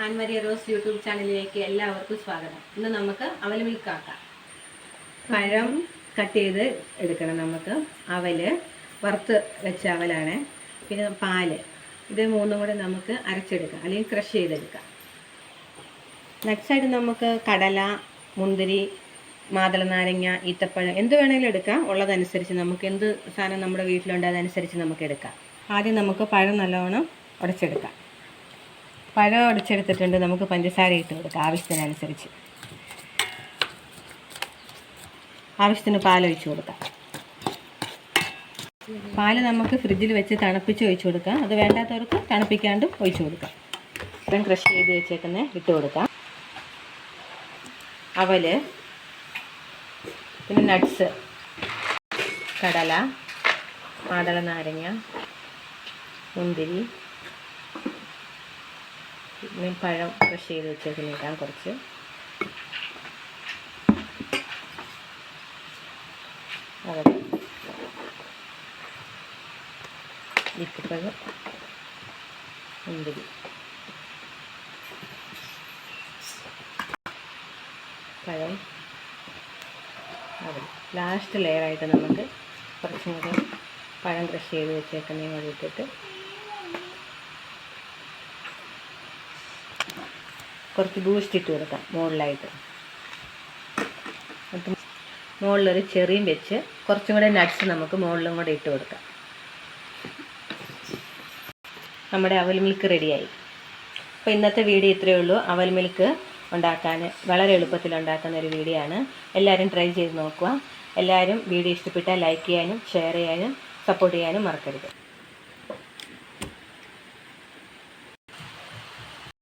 Ann Maria rose YouTube ചാനലിലേക്ക് എല്ലാവർക്കും സ്വാഗതം. ഇന്ന് നമുക്ക് അവൽ മിൽക്ക് ആക്കാം. പഴം കട്ട് ചെയ്ത് എടുക്കണം. നമുക്ക് അവല് വറുത്ത് വെച്ച അവലാണ്, പിന്നെ പാല്, ഇത് മൂന്നും കൂടെ നമുക്ക് അരച്ചെടുക്കാം അല്ലെങ്കിൽ ക്രഷ് ചെയ്തെടുക്കാം. നട്ട്സായിട്ട് നമുക്ക് കടല, മുന്തിരി, മാതള നാരങ്ങ, ഈത്തപ്പഴം എന്ത് വേണമെങ്കിലും എടുക്കാം. ഉള്ളതനുസരിച്ച് നമുക്ക് എന്ത് സാധനം നമ്മുടെ വീട്ടിലുണ്ട് അതനുസരിച്ച് നമുക്ക് എടുക്കാം. ആദ്യം നമുക്ക് പഴം നല്ലോണം ഉടച്ചെടുക്കാം. പഴം ഉടച്ചെടുത്തിട്ടുണ്ട്. നമുക്ക് പഞ്ചസാര ഇട്ട് കൊടുക്കാം ആവശ്യത്തിനനുസരിച്ച്. ആവശ്യത്തിന് പാലൊഴിച്ച് കൊടുക്കാം. പാല് നമുക്ക് ഫ്രിഡ്ജിൽ വെച്ച് തണുപ്പിച്ച് ഒഴിച്ച് കൊടുക്കാം. അത് വേണ്ടാത്തവർക്ക് തണുപ്പിക്കാണ്ടും ഒഴിച്ച് കൊടുക്കാം. പഴം ക്രഷ് ചെയ്ത് വെച്ചേക്കുന്ന ഇട്ട് കൊടുക്കാം. അവല്, പിന്നെ നട്ട്സ്, കടല, മാതള നാരങ്ങ, മുന്തിരി, പിന്നെ പഴം ക്രഷ് ചെയ്ത് വെച്ചേക്കിനിടാം കുറച്ച്. അവല്, ഈത്തപ്പഴം, മുന്തിരി, പഴം, അവൽ. ലാസ്റ്റ് ലെയറായിട്ട് നമുക്ക് കുറച്ചും കൂടെ പഴം ക്രഷ് ചെയ്ത് വെച്ചേക്കുന്നതും കൂടി ഇട്ടിട്ട് കുറച്ച് ബൂസ്റ്റ് ഇട്ട് കൊടുക്കാം മുകളിലായിട്ട്. മുകളിലൊരു ചെറിയും വെച്ച് കുറച്ചും കൂടെ നട്ട്സ് നമുക്ക് മുകളിലും കൂടെ ഇട്ട് കൊടുക്കാം. നമ്മുടെ അവൽ മിൽക്ക് റെഡിയായി. അപ്പോൾ ഇന്നത്തെ വീഡിയോ ഇത്രയേ ഉള്ളൂ. അവൽ മിൽക്ക് ഉണ്ടാക്കാൻ വളരെ എളുപ്പത്തിൽ ഉണ്ടാക്കുന്ന ഒരു വീഡിയോ ആണ്. എല്ലാവരും ട്രൈ ചെയ്ത് നോക്കുക. എല്ലാവരും വീഡിയോ ഇഷ്ടപ്പെട്ടാൽ ലൈക്ക് ചെയ്യാനും ഷെയർ ചെയ്യാനും സപ്പോർട്ട് ചെയ്യാനും മറക്കരുത്.